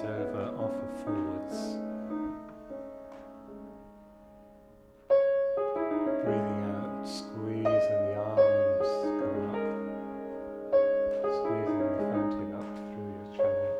over, offer forwards. Breathing out, squeezing the arms, come up. Squeezing the fountain up through your channel.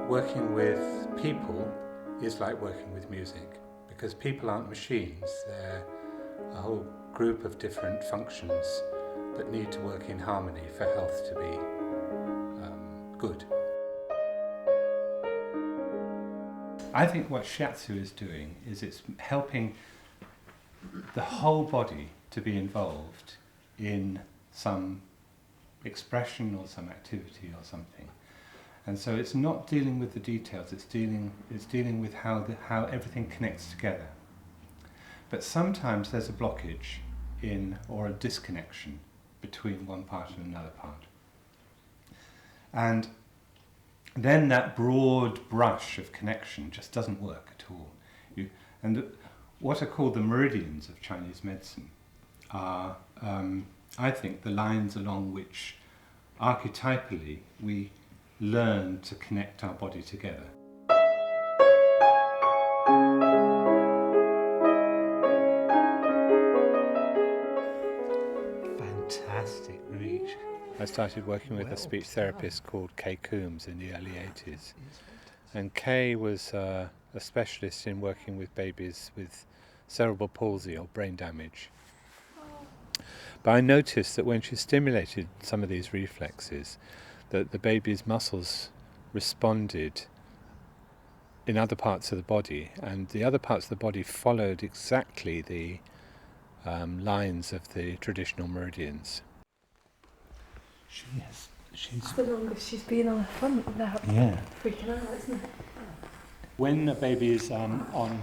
Working with people is like working with music, because people aren't machines, they're a whole group of different functions that need to work in harmony for health to be good. I think what Shiatsu is doing is it's helping the whole body to be involved in some expression or some activity or something. And so it's not dealing with the details, it's dealing with how everything connects together. But sometimes there's a blockage or a disconnection between one part and another part. And then that broad brush of connection just doesn't work at all. What are called the meridians of Chinese medicine are, I think, the lines along which archetypally we learn to connect our body together. Fantastic reach. I started working with a speech therapist called Kay Coombs in the early 80s. And Kay was a specialist in working with babies with cerebral palsy or brain damage. But I noticed that when she stimulated some of these reflexes, that the baby's muscles responded in other parts of the body, and the other parts of the body followed exactly the lines of the traditional meridians. She's the longest she's been on her front without freaking out, isn't it? When a baby is on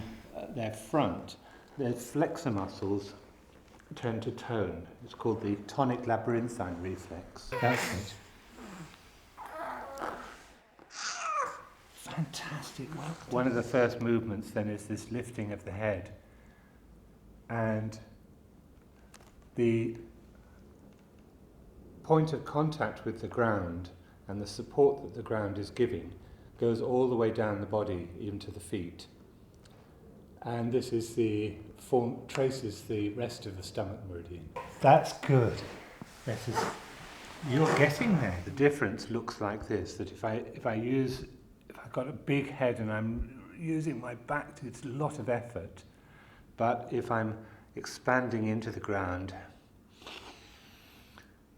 their front, their flexor muscles tend to tone. It's called the tonic labyrinthine reflex. That's it. Fantastic work. One of the first movements then is this lifting of the head, and the point of contact with the ground and the support that the ground is giving goes all the way down the body, even to the feet. And this is traces the rest of the stomach meridian. That's good. You're getting there. The difference looks like this, that if I've got a big head and I'm using my back, it's a lot of effort. But if I'm expanding into the ground,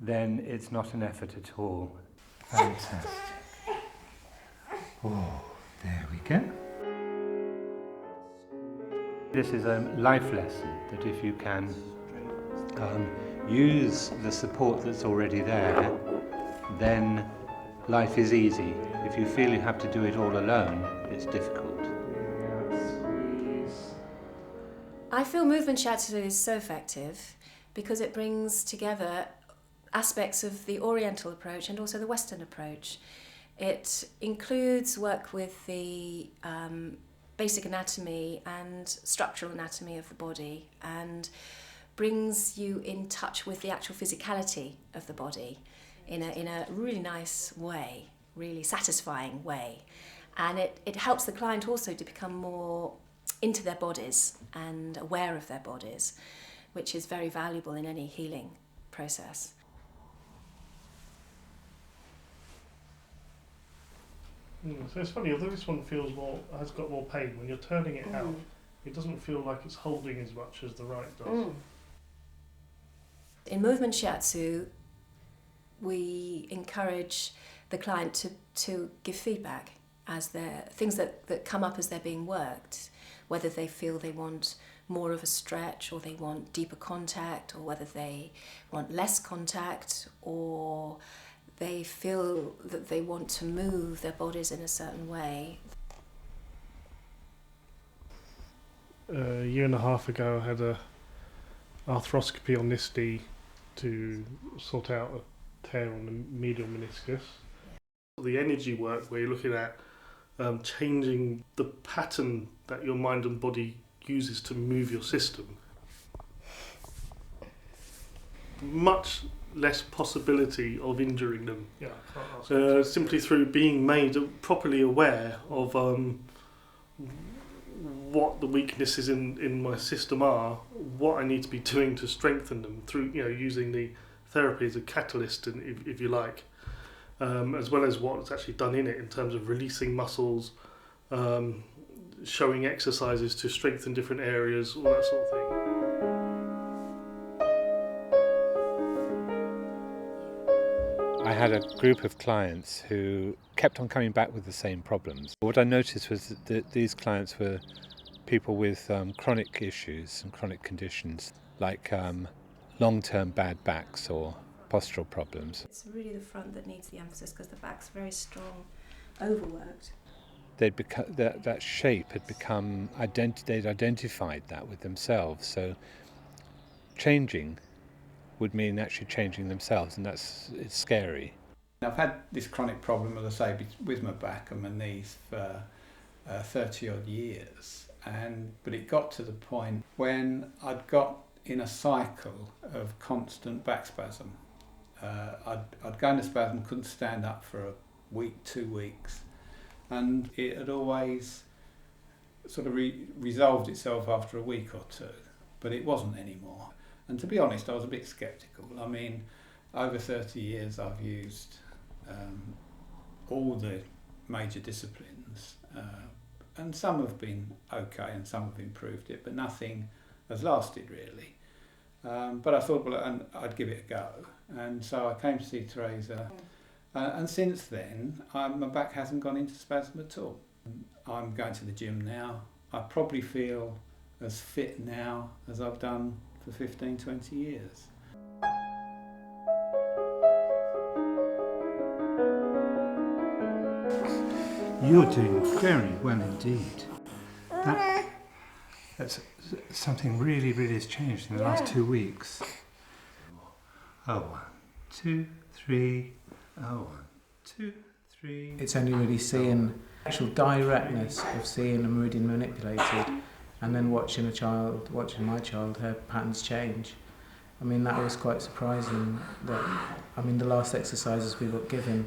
then it's not an effort at all. Fantastic. Oh, there we go. This is a life lesson, that if you can use the support that's already there, then life is easy. If you feel you have to do it all alone, it's difficult. I feel Movement Shiatsu is so effective because it brings together aspects of the Oriental approach and also the Western approach. It includes work with the basic anatomy and structural anatomy of the body, and brings you in touch with the actual physicality of the body in a really nice way, really satisfying way. And it helps the client also to become more into their bodies and aware of their bodies, which is very valuable in any healing process. So it's funny, although this one has got more pain, when you're turning it out, it doesn't feel like it's holding as much as the right does. In Movement Shiatsu, we encourage the client to give feedback as things that come up as they're being worked, whether they feel they want more of a stretch or they want deeper contact, or whether they want less contact, or they feel that they want to move their bodies in a certain way. A year and a half ago I had arthroscopy on this knee to sort out a tear on the medial meniscus. The energy work where you're looking at changing the pattern that your mind and body uses to move your system. Much less possibility of injuring them. Simply through being made properly aware of what the weaknesses in my system are, what I need to be doing to strengthen them through, using the therapy as a catalyst, if you like, as well as what's actually done in it in terms of releasing muscles, showing exercises to strengthen different areas, all that sort of thing. I had a group of clients who kept on coming back with the same problems. What I noticed was that these clients were people with chronic issues and chronic conditions, like long-term bad backs or postural problems. It's really the front that needs the emphasis because the back's very strong, overworked. That shape had become, they'd identified that with themselves, so changing would mean actually changing themselves, and it's scary. I've had this chronic problem, as I say, with my back and my knees for 30 odd years, but it got to the point when I'd got in a cycle of constant back spasm. I'd go into spasm, couldn't stand up for a week, 2 weeks, and it had always sort of resolved itself after a week or two, but it wasn't anymore. And to be honest, I was a bit sceptical. I mean, over 30 years I've used all the major disciplines, and some have been okay and some have improved it, but nothing has lasted really. But I thought, well, I'd give it a go. And so I came to see Teresa, and since then my back hasn't gone into spasm at all. I'm going to the gym now. I probably feel as fit now as I've done for 15, 20 years. You're doing very well indeed. That's something really has changed in the last 2 weeks. Oh, 1, 2, 3. Oh, 1, 2, 3. It's only really seeing actual directness of seeing a meridian manipulated, and then watching my child, her patterns change. I mean, that was quite surprising. The last exercises we got given,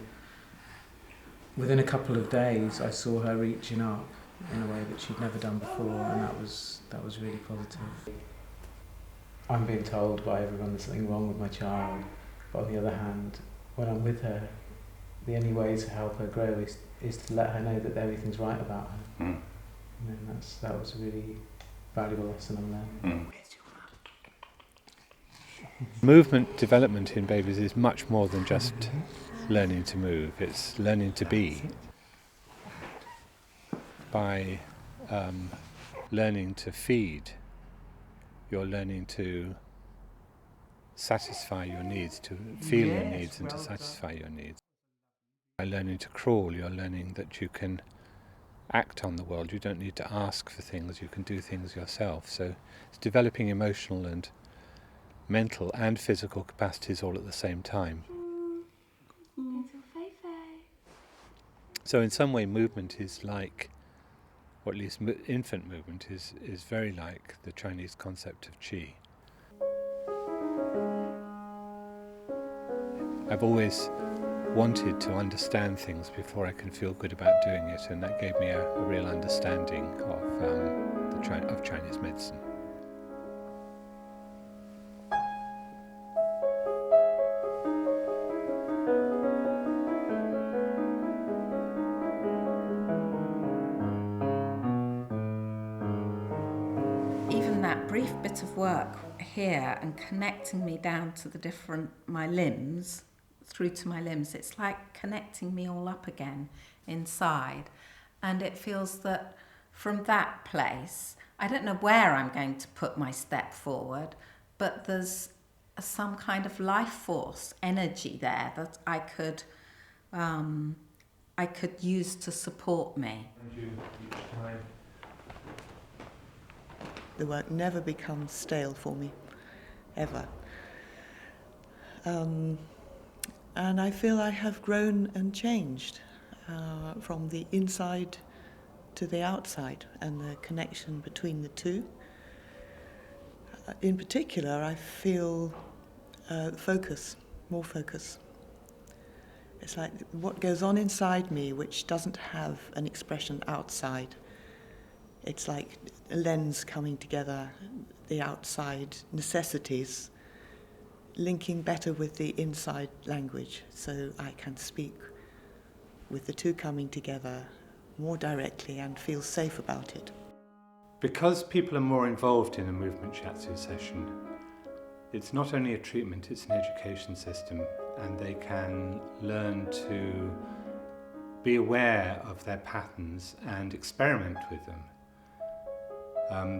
within a couple of days, I saw her reaching up in a way that she'd never done before, and that was really positive. I'm being told by everyone there's something wrong with my child, but on the other hand, when I'm with her, the only way to help her grow is to let her know that everything's right about her. Mm. And then that was a really valuable lesson I'm learning. Movement development in babies is much more than just learning to move. It's learning to be. By learning to feed, you're learning to satisfy your needs, to feel your needs and to satisfy your needs. By learning to crawl, you're learning that you can act on the world. You don't need to ask for things, you can do things yourself. So it's developing emotional and mental and physical capacities all at the same time. So in some way movement is like, or at least infant movement is very like the Chinese concept of qi. I've always wanted to understand things before I can feel good about doing it, and that gave me a real understanding of Chinese medicine. Even that brief bit of work here and connecting me down to my limbs, through to my limbs, it's like connecting me all up again inside. And it feels that from that place, I don't know where I'm going to put my step forward, but there's some kind of life force, energy there that I could use to support me. The work never becomes stale for me. ever. And I feel I have grown and changed from the inside to the outside, and the connection between the two. In particular, I feel more focus. It's like what goes on inside me which doesn't have an expression outside. It's like a lens coming together, the outside necessities, linking better with the inside language, so I can speak with the two coming together more directly and feel safe about it. Because people are more involved in a movement shiatsu session, it's not only a treatment, it's an education system, and they can learn to be aware of their patterns and experiment with them.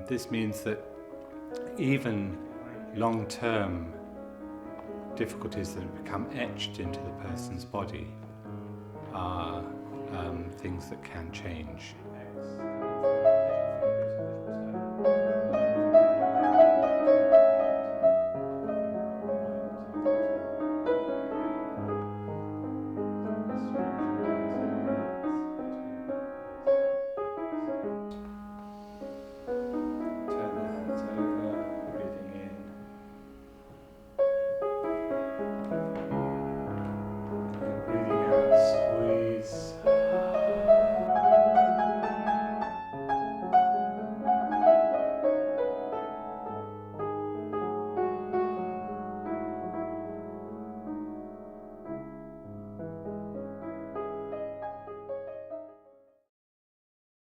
This means that even long-term difficulties that have become etched into the person's body are things that can change.